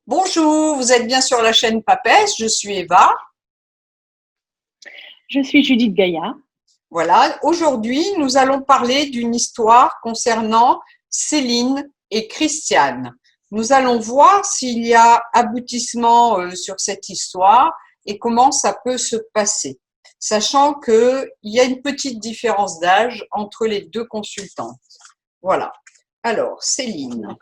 Bonjour, vous êtes bien sur la chaîne Papesse, je suis Eva. Je suis Judith Gaillard. Voilà, aujourd'hui nous allons parler d'une histoire concernant Céline et Christiane. Nous allons voir s'il y a aboutissement sur cette histoire et comment ça peut se passer, sachant qu'il y a une petite différence d'âge entre les deux consultantes. Voilà, alors Céline.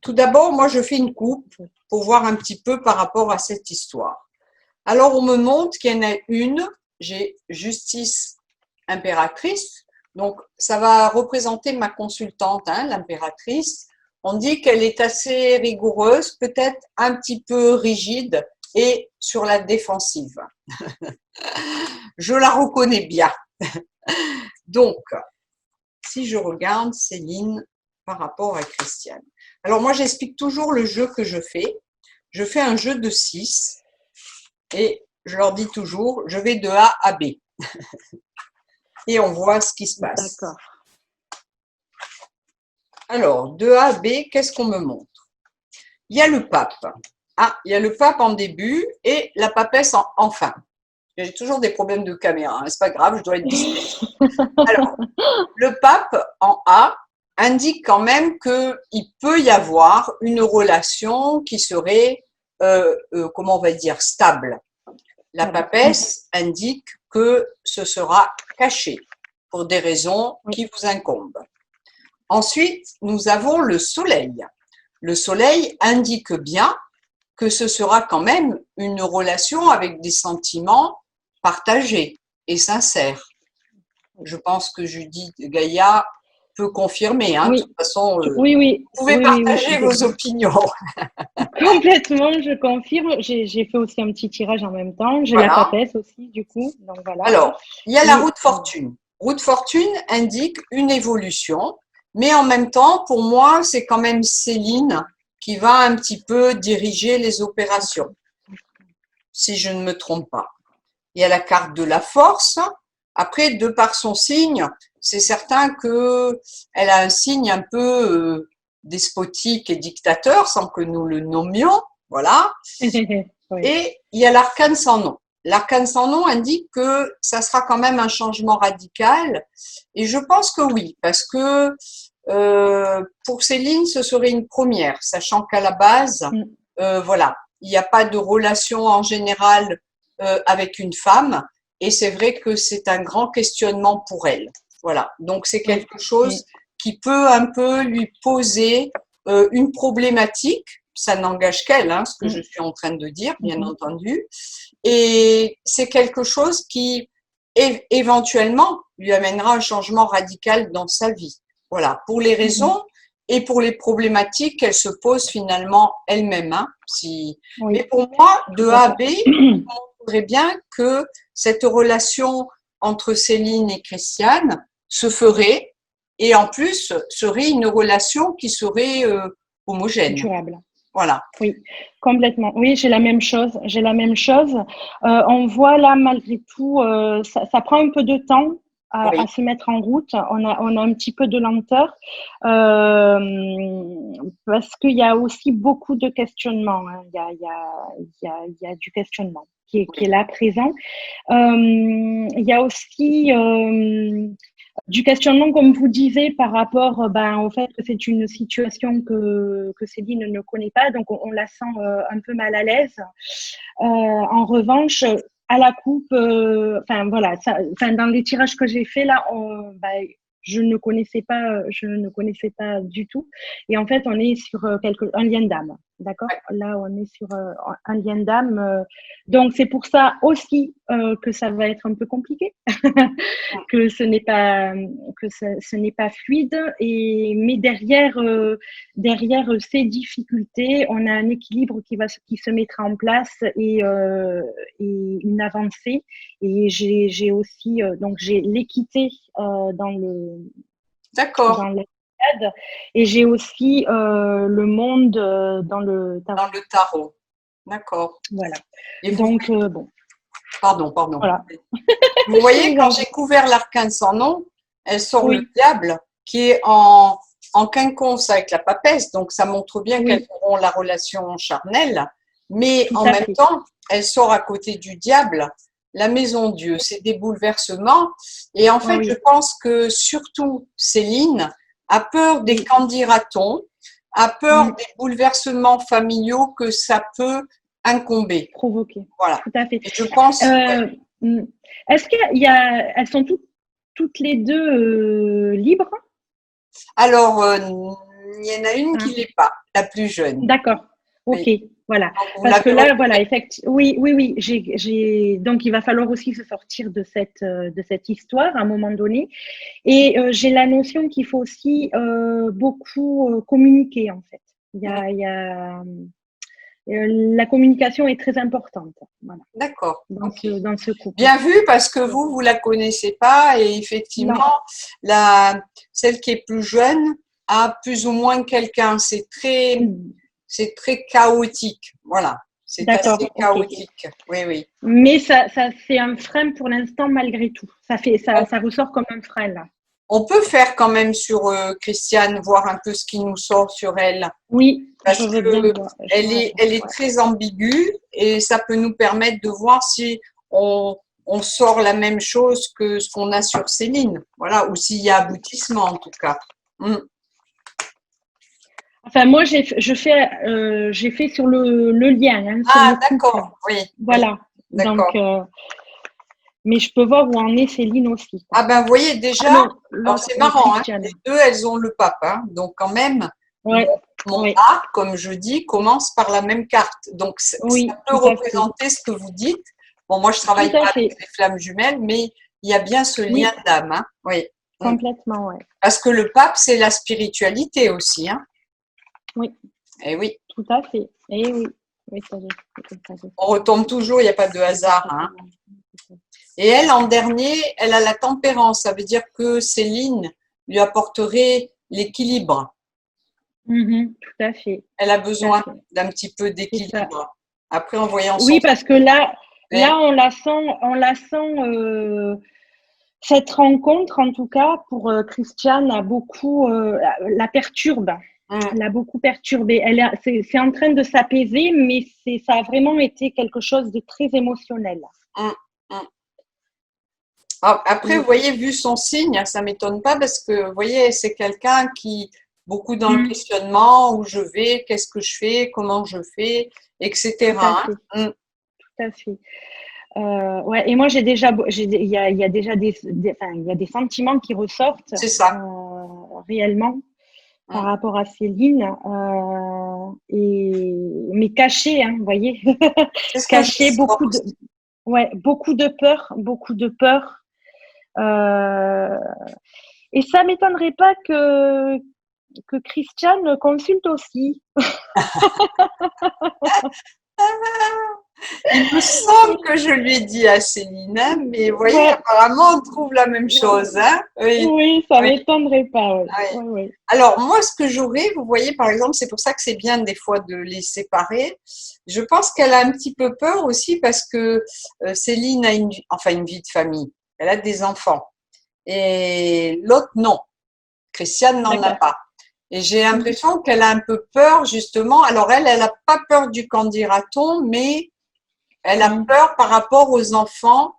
Tout d'abord, moi je fais une coupe pour voir un petit peu par rapport à cette histoire. Alors, on me montre qu'il y en a une, j'ai Justice impératrice, donc ça va représenter ma consultante, hein, l'impératrice. On dit qu'elle est assez rigoureuse, peut-être un petit peu rigide et sur la défensive. Je la reconnais bien. Donc, si je regarde Céline par rapport à Christiane. Alors moi, j'explique toujours le jeu que je fais. Je fais un jeu de 6. Et je leur dis toujours, je vais de A à B. Et on voit ce qui se passe. D'accord. Alors, de A à B, qu'est-ce qu'on me montre? Il y a le pape. Ah, il y a le pape en début et la papesse en fin. J'ai toujours des problèmes de caméra, hein, c'est pas grave, je dois être discrète. Alors, le pape en A indique quand même qu'il peut y avoir une relation qui serait, comment on va dire, stable. La papesse indique que ce sera caché pour des raisons qui vous incombent. Ensuite, nous avons le soleil. Le soleil indique bien que ce sera quand même une relation avec des sentiments partagés et sincères. Je pense que Judith Gaillard peut confirmer. Hein. Oui. De toute façon, Oui. vous pouvez partager vos opinions. Complètement, je confirme. J'ai fait aussi un petit tirage en même temps. J'ai la Voilà. papesse aussi, du coup. Donc voilà. Alors, il y a la Et roue de fortune. Roue de fortune indique une évolution, mais en même temps, pour moi, c'est quand même Céline qui va un petit peu diriger les opérations, si je ne me trompe pas. Il y a la carte de la force. Après, de par son signe, c'est certain qu'elle a un signe un peu despotique et dictateur, sans que nous le nommions. Voilà. oui. Et il y a l'arcane sans nom. L'arcane sans nom indique que ça sera quand même un changement radical. Et je pense que oui, parce que pour Céline, ce serait une première, sachant qu'à la base, voilà, il n'y a pas de relation en général avec une femme. Et c'est vrai que c'est un grand questionnement pour elle. Voilà, donc c'est quelque chose qui peut un peu lui poser une problématique. Ça n'engage qu'elle, hein, ce que je suis en train de dire, bien entendu. Et c'est quelque chose qui, éventuellement, lui amènera un changement radical dans sa vie. Voilà, pour les raisons et pour les problématiques qu'elle se pose finalement elle-même. Hein, Mais pour moi, de A à B, il montrerait bien que cette relation entre Céline et Christiane se ferait et en plus serait une relation qui serait homogène. Durable. Voilà. Oui, complètement. Oui, j'ai la même chose. J'ai la même chose. On voit là, malgré tout, ça prend un peu de temps à se mettre en route. On a un petit peu de lenteur parce qu'il y a aussi beaucoup de questionnements. Hein. Il y a du questionnement qui est là présent. Il y a aussi du questionnement, comme vous disiez, par rapport au fait que c'est une situation que Céline ne connaît pas, donc on la sent un peu mal à l'aise. En revanche, à la coupe, dans les tirages que j'ai fait là, je ne connaissais pas du tout. Et en fait, on est sur un lien d'âme, d'accord? Là, on est sur un lien d'âme. Donc, c'est pour ça aussi que ça va être un peu compliqué, que ce n'est pas fluide. Mais derrière ces difficultés, on a un équilibre qui se mettra en place et une avancée. Et j'ai aussi donc j'ai l'équité dans le stade et j'ai aussi le monde dans le tarot. Dans le tarot. D'accord. Voilà. Et donc bon. Pardon. Voilà. Vous voyez, quand j'ai couvert l'arcane sans nom, elle sort le Oui. diable qui est en en quinconce avec la papesse, donc ça montre bien Oui, qu'elles auront la relation charnelle, mais tout en à même fait. temps, elle sort à côté du diable, la maison Dieu, c'est des bouleversements. Et en Ah fait, je oui, pense que surtout Céline a peur des oui. candidatons, a peur Mm. des bouleversements familiaux que ça peut incomber. Provoquer. Voilà. Tout à fait. Et je pense, ouais. Euh, mm. Est-ce elles sont toutes les deux libres? Alors, il y en a une qui Hein. l'est pas, la plus jeune. D'accord. Oui. Ok. Voilà. Donc, vous Parce que l'avez là, voilà, repérée. effectivement, oui, oui, oui. Donc, il va falloir aussi se sortir de cette histoire à un moment donné. Et j'ai la notion qu'il faut aussi beaucoup communiquer, en fait. Il y a, la communication est très importante. Voilà. D'accord. Ok. Dans ce couple. Bien vu parce que vous la connaissez pas et Non. effectivement, celle qui est plus jeune a plus ou moins quelqu'un. C'est très chaotique. Voilà. C'est assez D'accord, ok. chaotique. Oui, oui. Mais ça c'est un frein pour l'instant malgré tout. Ça ressort comme un frein là. On peut faire quand même sur Christiane, voir un peu ce qui nous sort sur elle. Oui, je Parce veux bien que voir. elle est Ouais. très ambiguë et ça peut nous permettre de voir si on, on sort la même chose que ce qu'on a sur Céline. Voilà, ou s'il y a aboutissement en tout cas. Mm. Enfin, moi, j'ai fait sur le lien, hein, sur Ah, le couple. d'accord, oui, oui, Voilà. Donc, d'accord. mais je peux voir où en est Céline aussi, quoi. Ah ben, vous voyez Ah déjà, non, alors l'autre, c'est oui, marrant, hein, Christiane. les deux, elles ont le pape, hein, donc quand même, mon, Ouais, mon oui, A, comme je dis, commence par la même carte. Donc ça oui, peut tout à fait. représenter ce que vous dites. Bon, moi je Tout travaille à pas fait. avec les flammes jumelles, mais il y a bien ce lien Oui, d'âme, hein, oui. Mm. complètement, ouais. Parce que le pape, c'est la spiritualité aussi, hein. Oui, Et oui, tout à fait. Et oui, oui, ça, on retombe toujours, il n'y a pas de c'est hasard, hein. parfaitement. Et elle, en dernier, elle a la tempérance. Ça veut dire que Céline lui apporterait l'équilibre. Tout à fait, Elle a tout à besoin fait. d'un petit peu C'est ça. d'équilibre. Après, en voyant son Oui, parce que soleil, on la sent, cette rencontre, en tout cas, pour Christiane, a beaucoup, la perturbe. hum, Elle a beaucoup perturbé. C'est en train de s'apaiser, mais ça a vraiment été quelque chose de très émotionnel. hum, hum. Après, vous Et, voyez, vu son signe, ça m'étonne pas parce que, vous voyez, c'est quelqu'un qui, beaucoup dans le mm, questionnement, où je vais, qu'est-ce que je fais, comment je fais, tout à etc. fait, Hein. Hum, tout à fait. Ouais, et moi, il y a déjà enfin, il y a des sentiments qui ressortent c'est ça. réellement par Hum. rapport à Céline, mais cachés, hein, vous voyez, C'est ce que je cachés, sens ouais, beaucoup de peur. Euh, et ça m'étonnerait pas que Christiane consulte aussi. Il me semble que je lui ai dit à Céline, hein, mais vous voyez, Ouais, apparemment, on trouve la même chose, hein. Oui, oui, ça oui, m'étonnerait pas. Ouais, oui. ouais, ouais. Alors, moi, ce que j'aurais, vous voyez, par exemple, c'est pour ça que c'est bien des fois de les séparer. Je pense qu'elle a un petit peu peur aussi parce que Céline a enfin, une vie de famille. Elle a des enfants. Et l'autre, non. Christiane n'en a D'accord. pas. Et j'ai Mhm. l'impression qu'elle a un peu peur, justement. Alors, elle n'a pas peur du qu'en dira-t-on, mais elle a Mhm. peur par rapport aux enfants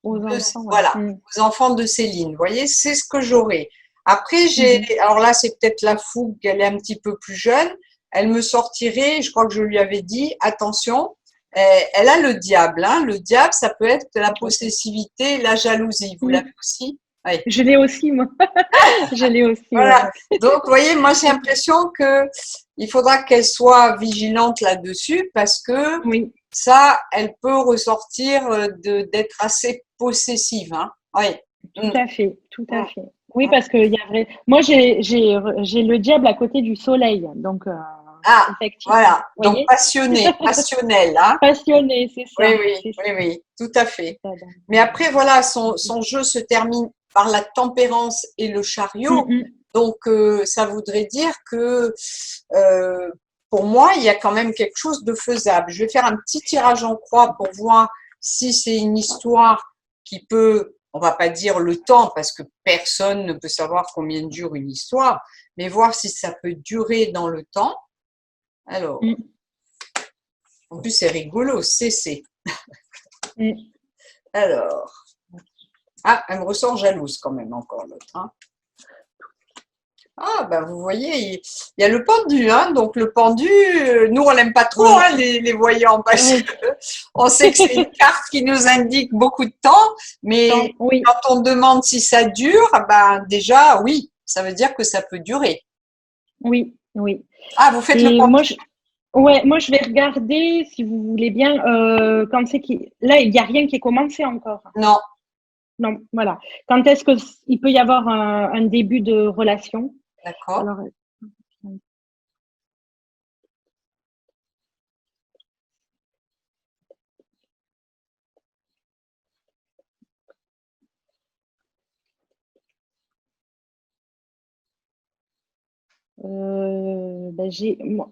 Aux de, enfants, ouais. voilà, Mhm. aux enfants de Céline. Vous voyez, c'est ce que j'aurais. Après, Mhm. alors là, c'est peut-être la fougue, elle est un petit peu plus jeune. Elle me sortirait, je crois que je lui avais dit, attention, elle a le diable, hein. Le diable, ça peut être la Ouais. possessivité, la jalousie. Vous Mhm. l'avez aussi? Oui. Je l'ai aussi, moi. Je l'ai aussi, ouais. Voilà. Donc, vous voyez, moi, j'ai l'impression que il faudra qu'elle soit vigilante là-dessus parce que Oui, ça, elle peut ressortir d'être assez possessive, hein. Oui. tout Mm, à fait, tout à mm, fait. Oui, mm. parce que il y a vrai. Moi, j'ai le diable à côté du soleil, donc Ah, effectivement. voilà. Vous Donc, voyez? passionné, passionnel, hein. Passionné, Oui, c'est oui, ça, oui, tout à c'est fait. ça. Donc, Mais après, voilà, son jeu se termine par la tempérance et le mm, chariot. mm. Donc, ça voudrait dire que euh, pour moi, il y a quand même quelque chose de faisable. Je vais faire un petit tirage en croix pour voir si c'est une histoire qui peut on va pas dire le temps parce que personne ne peut savoir combien dure une histoire, mais voir si ça peut durer dans le temps. Alors, Mm. en plus, c'est rigolo, CC. Mm. Alors, ah, elle me ressort jalouse quand même encore l'autre. Hein. Ah, ben vous voyez, il y a le pendu, hein. Donc le pendu, nous on l'aime pas trop, Ouais. hein, les voyants, parce Ouais. que on sait que c'est une carte qui nous indique beaucoup de temps, mais Oui, quand on demande si ça dure, ben déjà, oui, ça veut dire que ça peut durer. oui, oui. Ah, vous faites le Et pendu. moi, je vais regarder, si vous voulez bien, quand c'est qui. Là, il n'y a rien qui est commencé encore. Non, Non, voilà. Quand est-ce que il peut y avoir un début de relation? d'accord. Alors,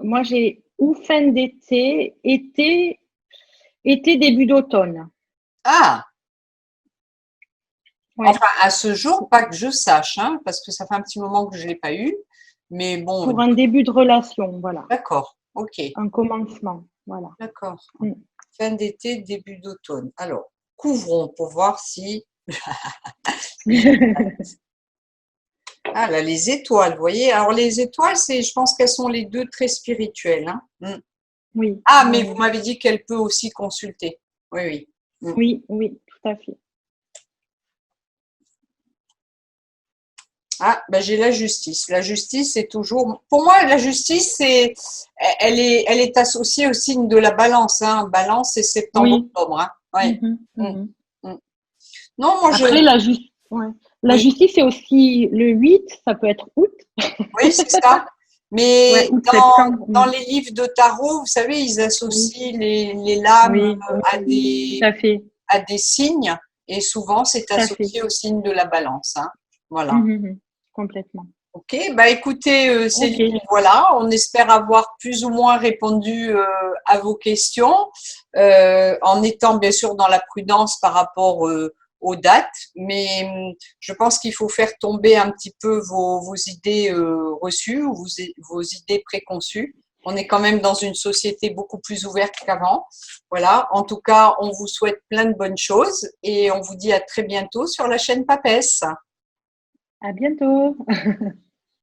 moi, j'ai ou fin d'été, été, début d'automne. Ah, Ouais. enfin, à ce jour, pas que je sache, hein, parce que ça fait un petit moment que je l'ai pas eu, mais bon, Pour un début de relation, voilà. d'accord, ok. Un commencement, voilà. D'accord. Mm. Fin d'été, début d'automne. Alors, couvrons pour voir si… Ah là, les étoiles, vous voyez. Alors, les étoiles, je pense qu'elles sont les deux très spirituelles. Hein. Mm. Oui, Ah, mais vous oui, m'avez dit qu'elle peut aussi consulter. Oui, oui. Mm. oui, oui, tout à fait. Ah, ben j'ai la justice. La justice, c'est toujours… Pour moi, la justice, elle est associée au signe de la balance. Hein. Balance, c'est Oui. septembre-octobre. Hein. Ouais. Mhm, Mm, mhm. mm. Non, moi, Après, ouais. La oui, justice, c'est aussi le 8, ça peut être août. oui, c'est ça. Ouais, Mais août-septembre. dans Mm. les livres de tarot, vous savez, ils Oui, associent les lames oui, tout à fait, à des signes et souvent c'est tout à fait. associé au signe de la balance. Hein. Voilà. Mhm, mhm. Complètement. Ok, bah écoutez, Ok. Céline, voilà, on espère avoir plus ou moins répondu à vos questions, en étant bien sûr dans la prudence par rapport aux dates, mais je pense qu'il faut faire tomber un petit peu vos idées reçues ou vos idées préconçues. On est quand même dans une société beaucoup plus ouverte qu'avant. Voilà, en tout cas, on vous souhaite plein de bonnes choses et on vous dit à très bientôt sur la chaîne Papesse. À bientôt.